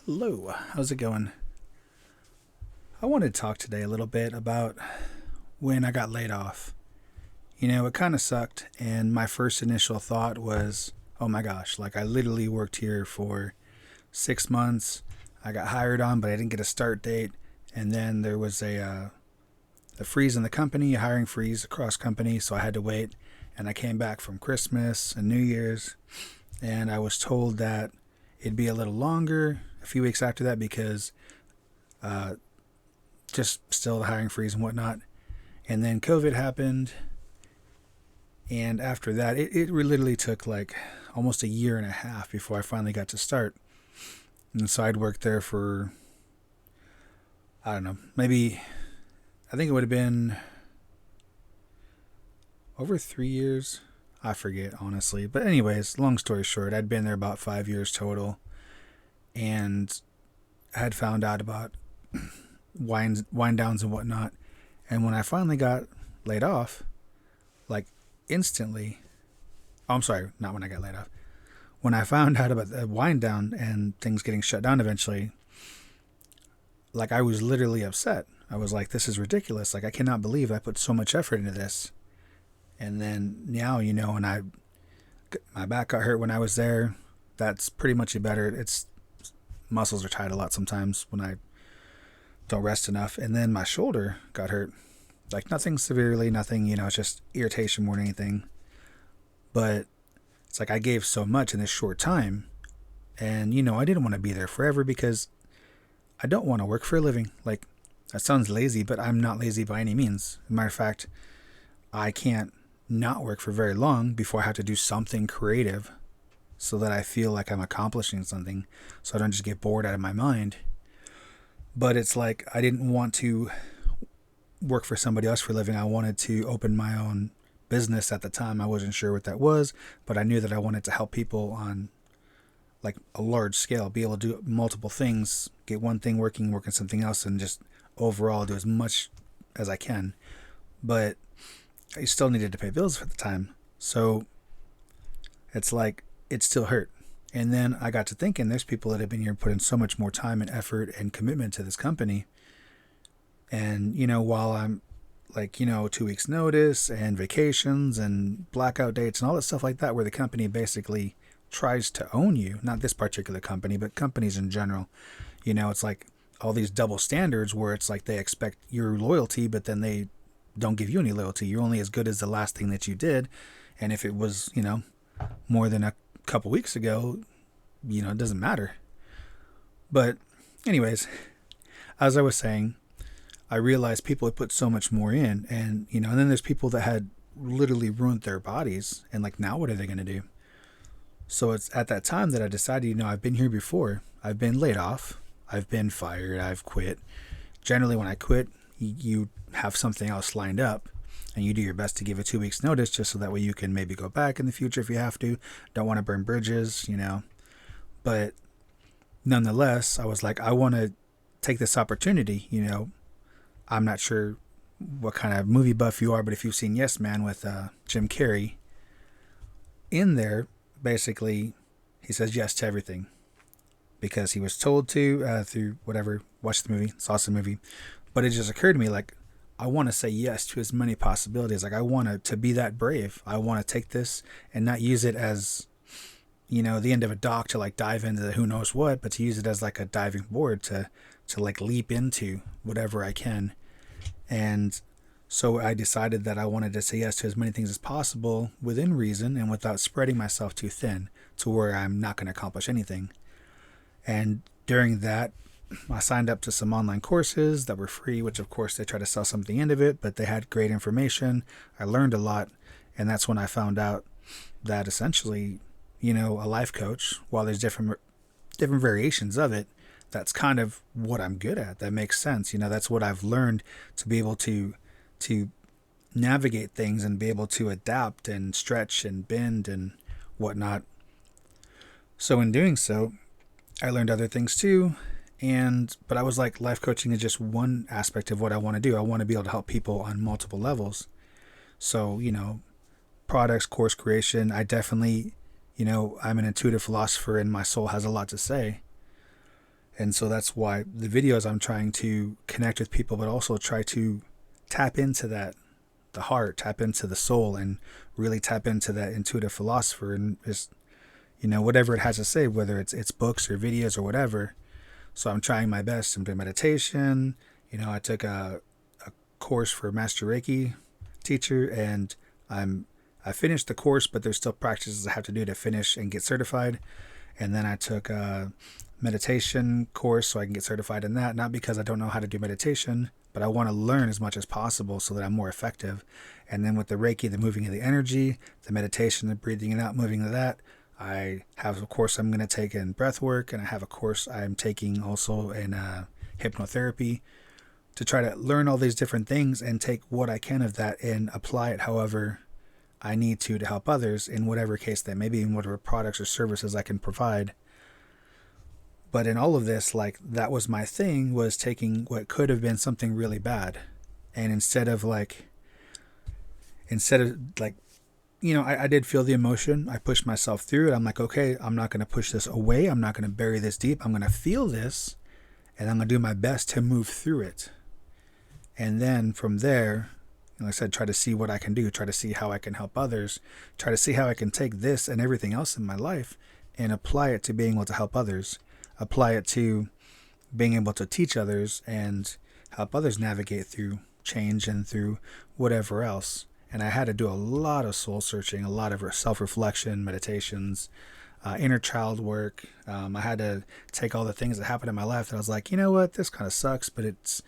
Hello, how's it going? I wanted to talk today a little bit about when I got laid off. It kind of sucked, and my first initial thought was, oh my gosh, like I literally worked here for 6 months. I got hired on, but I didn't get a start date, and then there was a freeze in the company, a hiring freeze across company, so I had to wait. And I came back from Christmas and New Year's, and I was told that it'd be a little longer, a few weeks after that, because uh, just still the hiring freeze and whatnot. And then COVID happened, and after that, it literally took like almost a year and a half before I finally got to start. And so I'd worked there for, I don't know, maybe, I think it would have been over 3 years. I forget, honestly. But, anyways, long story short, I'd been there about 5 years total, and had found out about wind downs and whatnot. And when I finally got laid off, like instantly, oh, I'm sorry, not when I got laid off. When I found out about the wind down and things getting shut down eventually, like I was literally upset. I was like, this is ridiculous. Like, I cannot believe I put so much effort into this. And then now, and my back got hurt when I was there. That's pretty much better. It's muscles are tight a lot sometimes when I don't rest enough. And then my shoulder got hurt. Like nothing severely, nothing, it's just irritation more than anything. But it's like I gave so much in this short time. And, I didn't want to be there forever because I don't want to work for a living. Like, that sounds lazy, but I'm not lazy by any means. As a matter of fact, I can't not work for very long before I have to do something creative so that I feel like I'm accomplishing something, so I don't just get bored out of my mind. But it's like I didn't want to work for somebody else for a living. I wanted to open my own business at the time. I wasn't sure what that was, but I knew that I wanted to help people on like a large scale, be able to do multiple things, get one thing working, work on something else, and just overall do as much as I can. But I still needed to pay bills at the time. So it's like it still hurt. And then I got to thinking there's people that have been here putting so much more time and effort and commitment to this company. And, while I'm like, 2 weeks notice and vacations and blackout dates and all that stuff like that, where the company basically tries to own you, not this particular company, but companies in general, it's like all these double standards where it's like they expect your loyalty, but then they don't give you any loyalty. You're only as good as the last thing that you did. And if it was, more than a couple weeks ago, it doesn't matter. But anyways, as I was saying, I realized people had put so much more in, and then there's people that had literally ruined their bodies, and like, now what are they going to do? So it's at that time that I decided, I've been here before. I've been laid off. I've been fired. I've quit. Generally, when I quit, you have something else lined up, and you do your best to give a 2 weeks notice, just so that way you can maybe go back in the future if you have to. Don't want to burn bridges, But nonetheless, I was like, I want to take this opportunity. I'm not sure what kind of movie buff you are, but if you've seen Yes Man with Jim Carrey, in there, basically, he says yes to everything because he was told to through whatever, watched the movie, saw the movie. But it just occurred to me, like, I want to say yes to as many possibilities. Like, I want to be that brave. I want to take this and not use it as, the end of a dock to like dive into the who knows what, but to use it as like a diving board to like leap into whatever I can. And so I decided that I wanted to say yes to as many things as possible within reason and without spreading myself too thin to where I'm not going to accomplish anything. And during that, I signed up to some online courses that were free, which of course they try to sell something into it, but they had great information. I learned a lot. And that's when I found out that essentially, a life coach, while there's different variations of it, that's kind of what I'm good at. That makes sense. That's what I've learned to be able to navigate things and be able to adapt and stretch and bend and whatnot. So in doing so, I learned other things too. But I was like, life coaching is just one aspect of what I want to do. I want to be able to help people on multiple levels. So, products, course creation, I definitely, I'm an intuitive philosopher and my soul has a lot to say. And so that's why the videos, I'm trying to connect with people, but also try to tap into that, the heart, tap into the soul, and really tap into that intuitive philosopher, and just, whatever it has to say, whether it's books or videos or whatever. So I'm trying my best. I'm doing meditation. I took a course for Master Reiki teacher, and I finished the course, but there's still practices I have to do to finish and get certified. And then I took a meditation course so I can get certified in that, not because I don't know how to do meditation, but I want to learn as much as possible so that I'm more effective. And then with the Reiki, the moving of the energy, the meditation, the breathing it out, moving of that, I have a course I'm going to take in breath work, and I have a course I'm taking also in hypnotherapy, to try to learn all these different things and take what I can of that and apply it however I need to help others in whatever case that may be, in whatever products or services I can provide. But in all of this, like, that was my thing, was taking what could have been something really bad, and instead of like, I did feel the emotion. I pushed myself through it. I'm like, okay, I'm not going to push this away. I'm not going to bury this deep. I'm going to feel this, and I'm going to do my best to move through it. And then from there, like I said, try to see what I can do, try to see how I can help others, try to see how I can take this and everything else in my life and apply it to being able to help others, apply it to being able to teach others and help others navigate through change and through whatever else. And I had to do a lot of soul searching, a lot of self-reflection, meditations, inner child work. I had to take all the things that happened in my life that I was like, you know what, this kind of sucks, but it's,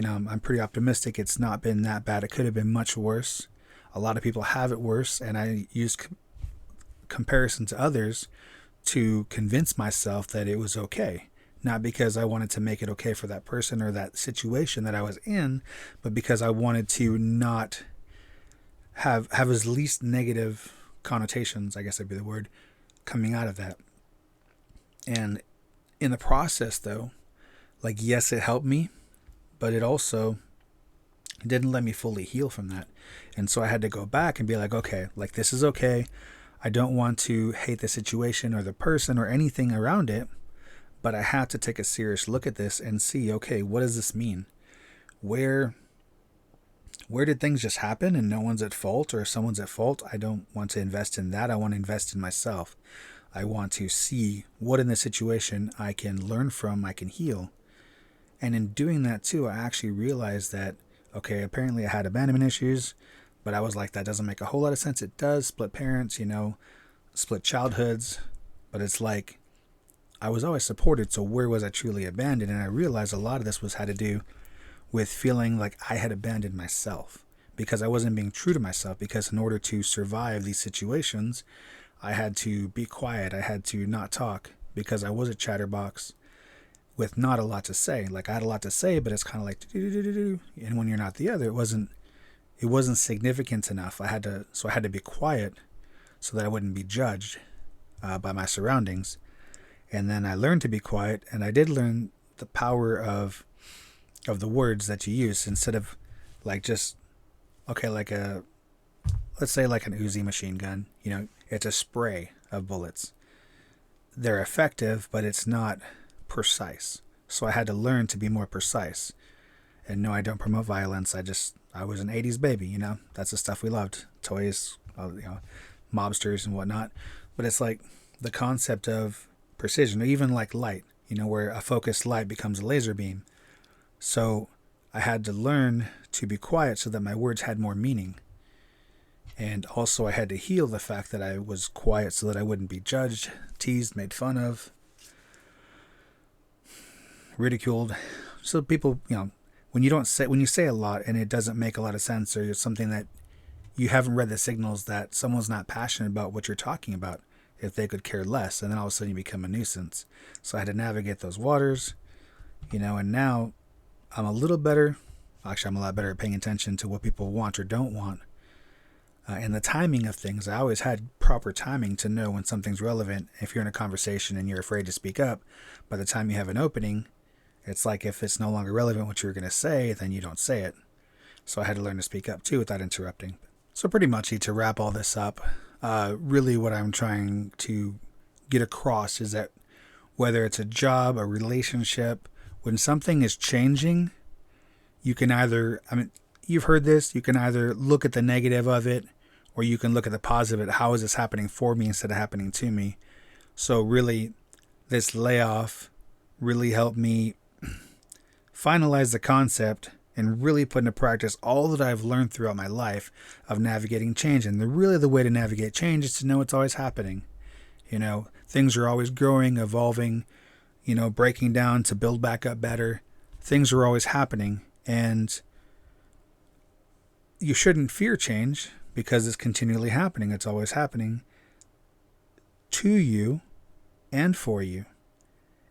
I'm pretty optimistic. It's not been that bad. It could have been much worse. A lot of people have it worse, and I used comparison to others to convince myself that it was okay. Not because I wanted to make it okay for that person or that situation that I was in, but because I wanted to not have as least negative connotations, I guess that'd be the word, coming out of that. And in the process, though, like, yes, it helped me, but it also didn't let me fully heal from that. And so I had to go back and be like, okay, like, this is okay. I don't want to hate the situation or the person or anything around it, but I have to take a serious look at this and see, okay, what does this mean? Where did things just happen and no one's at fault, or if someone's at fault, I don't want to invest in that. I want to invest in myself. I want to see what in the situation I can learn from, I can heal. And in doing that too, I actually realized that, okay, apparently I had abandonment issues, but I was like, that doesn't make a whole lot of sense. It does, split parents, split childhoods, but it's like, I was always supported, so where was I truly abandoned? And I realized a lot of this had to do with feeling like I had abandoned myself because I wasn't being true to myself, because in order to survive these situations, I had to be quiet. I had to not talk because I was a chatterbox with not a lot to say. Like, I had a lot to say, but it's kind of like, and when you're not the other, it wasn't significant enough. I had to be quiet so that I wouldn't be judged by my surroundings. And then I learned to be quiet, and I did learn the power of the words that you use, instead of like just, okay, like let's say like an Uzi machine gun, it's a spray of bullets. They're effective, but it's not precise. So I had to learn to be more precise. And no, I don't promote violence. I was an 80s baby, that's the stuff we loved. Toys, mobsters and whatnot. But it's like the concept of precision, or even like light, where a focused light becomes a laser beam. So I had to learn to be quiet so that my words had more meaning. And also I had to heal the fact that I was quiet so that I wouldn't be judged, teased, made fun of, ridiculed. So people, when you say a lot and it doesn't make a lot of sense, or it's something that you haven't read the signals that someone's not passionate about what you're talking about, if they could care less, and then all of a sudden you become a nuisance. So I had to navigate those waters, and now I'm a little better. Actually, I'm a lot better at paying attention to what people want or don't want. And the timing of things, I always had proper timing to know when something's relevant. If you're in a conversation and you're afraid to speak up, by the time you have an opening, it's like if it's no longer relevant what you're going to say, then you don't say it. So I had to learn to speak up too without interrupting. So pretty much to wrap all this up, really what I'm trying to get across is that whether it's a job, a relationship, when something is changing, you can either, you've heard this, you can either look at the negative of it, or you can look at the positive. How is this happening for me instead of happening to me? So really, this layoff really helped me finalize the concept and really put into practice all that I've learned throughout my life of navigating change. And the way to navigate change is to know it's always happening. Things are always growing, evolving, breaking down to build back up better. Things are always happening. And you shouldn't fear change because it's continually happening. It's always happening to you and for you.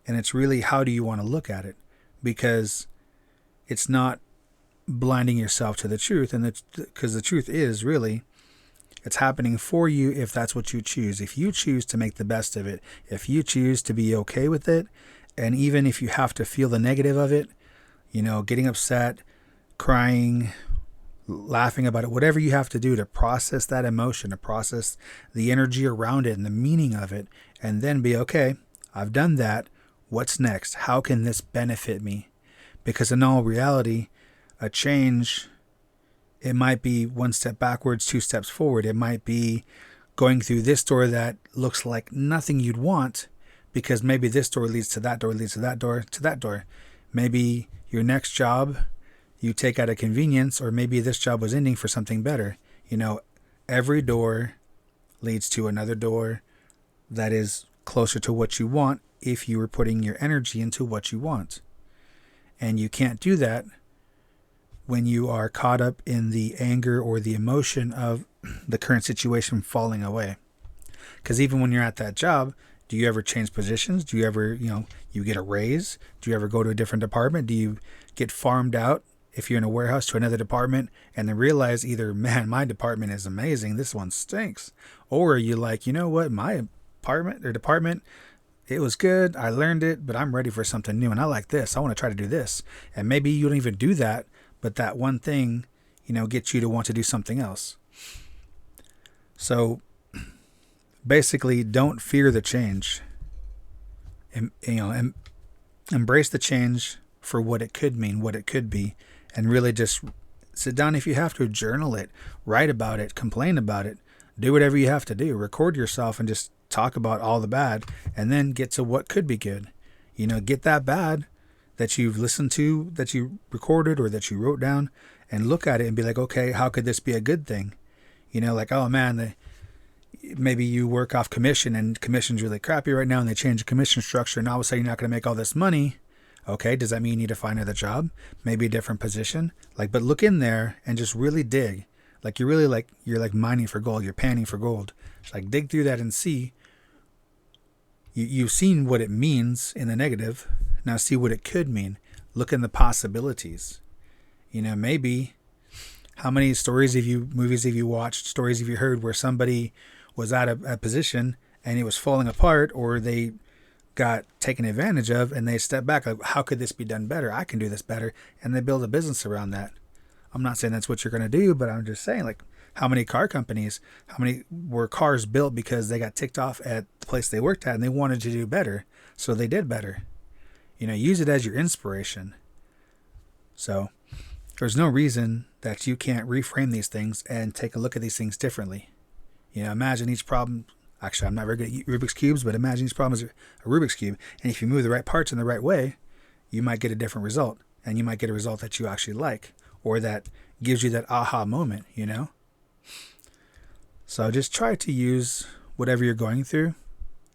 And it's really, how do you want to look at it? Because it's not blinding yourself to the truth. And because the truth is really, it's happening for you if that's what you choose. If you choose to make the best of it, if you choose to be okay with it, and even if you have to feel the negative of it, getting upset, crying, laughing about it, whatever you have to do to process that emotion, to process the energy around it and the meaning of it, and then be okay, I've done that. What's next? How can this benefit me? Because in all reality, a change, it might be one step backwards, two steps forward. It might be going through this door that looks like nothing you'd want, because maybe this door leads to that door, leads to that door, to that door. Maybe your next job you take out of convenience, or maybe this job was ending for something better. Every door leads to another door that is closer to what you want if you were putting your energy into what you want. And you can't do that when you are caught up in the anger or the emotion of the current situation falling away. Because even when you're at that job, do you ever change positions? Do you ever, you get a raise? Do you ever go to a different department? Do you get farmed out if you're in a warehouse to another department and then realize either, man, my department is amazing, this one stinks, or you like, what, my department, it was good, I learned it, but I'm ready for something new and I like this, I want to try to do this. And maybe you don't even do that, but that one thing, gets you to want to do something else. So basically, don't fear the change. Embrace the change for what it could mean, what it could be, and really just sit down if you have to, journal it, write about it, complain about it, do whatever you have to do, record yourself and just talk about all the bad, and then get to what could be good. Get that bad that you've listened to, that you recorded or that you wrote down, and look at it and be like, okay, how could this be a good thing? Like, oh man, maybe you work off commission and commission's really crappy right now and they change the commission structure and all of a sudden you're not going to make all this money. Okay, does that mean you need to find another job? Maybe a different position? But look in there and just really dig. You're mining for gold. You're panning for gold. Just dig through that and see. You've seen what it means in the negative. Now see what it could mean. Look in the possibilities. Maybe how many movies have you watched, stories have you heard where somebody was at a position and it was falling apart, or they got taken advantage of and they step back, like, how could this be done better? I can do this better. And they build a business around that. I'm not saying that's what you're going to do, but I'm just saying, how many car companies, how many were cars built because they got ticked off at the place they worked at and they wanted to do better, so they did better. Use it as your inspiration. So there's no reason that you can't reframe these things and take a look at these things differently. Imagine each problem. Actually, I'm not very good at Rubik's Cubes, but imagine each problem is a Rubik's Cube. And if you move the right parts in the right way, you might get a different result. And you might get a result that you actually like, or that gives you that aha moment, So just try to use whatever you're going through.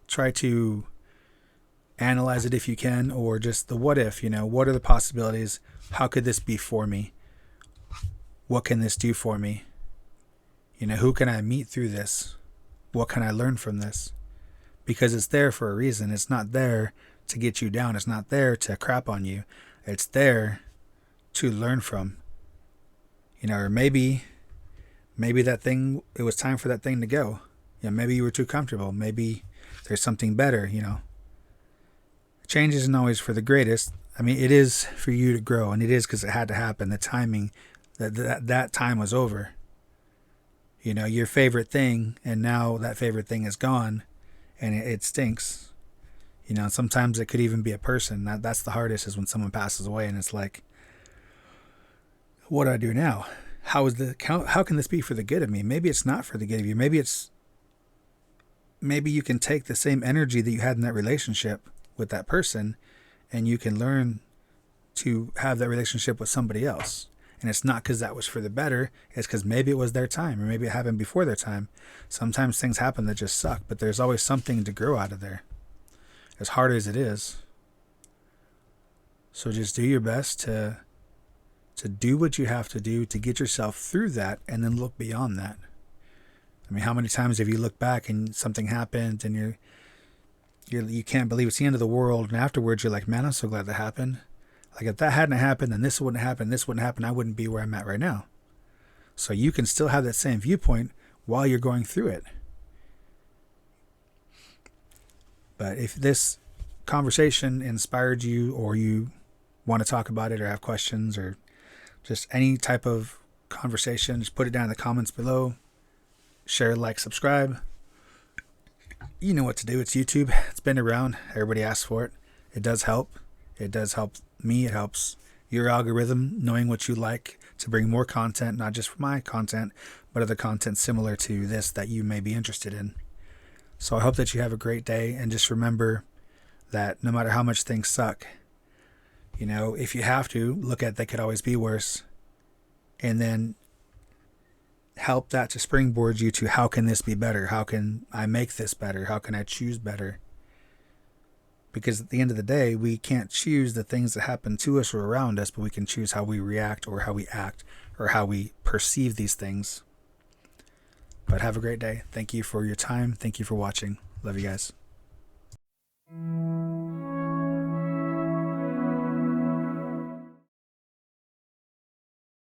Try to analyze it if you can, or just the what if, what are the possibilities? How could this be for me? What can this do for me? Who can I meet through this? What can I learn from this? Because it's there for a reason. It's not there to get you down. It's not there to crap on you. It's there to learn from. Or maybe that thing, it was time for that thing to go. Maybe you were too comfortable. Maybe there's something better, Change isn't always for the greatest. It is for you to grow, and it is because it had to happen. The timing, that time was over. Your favorite thing, and now that favorite thing is gone, and it stinks. You know, sometimes it could even be a person. That's the hardest, is when someone passes away and it's like, what do I do now? How can this be for the good of me? Maybe it's not for the good of you. Maybe you can take the same energy that you had in that relationship with that person, and you can learn to have that relationship with somebody else. And it's not because that was for the better. It's because maybe it was their time, or maybe it happened before their time. Sometimes things happen that just suck, but there's always something to grow out of there, as hard as it is. So just do your best to do what you have to do to get yourself through that, and then look beyond that. I mean, how many times have you looked back and something happened and you can't believe it's the end of the world, and afterwards you're like, man, I'm so glad that happened. Like, if that hadn't happened, then this wouldn't happen, I wouldn't be where I'm at right now. So you can still have that same viewpoint while you're going through it. But if this conversation inspired you, or you want to talk about it, or have questions, or just any type of conversation, just put it down in the comments below. Share, like, subscribe. You know what to do. It's YouTube. It's been around. Everybody asks for it. It does help. It does help me. It helps your algorithm knowing what you like, to bring more content, not just for my content, but other content similar to this that you may be interested in. So I hope that you have a great day, and just remember that no matter how much things suck, you know, if you have to, look at they could always be worse, and then help that to springboard you to, how can this be better? How can I make this better? How can I choose better? Because at the end of the day, we can't choose the things that happen to us or around us, but we can choose how we react, or how we act, or how we perceive these things. But have a great day. Thank you for your time. Thank you for watching. Love you guys.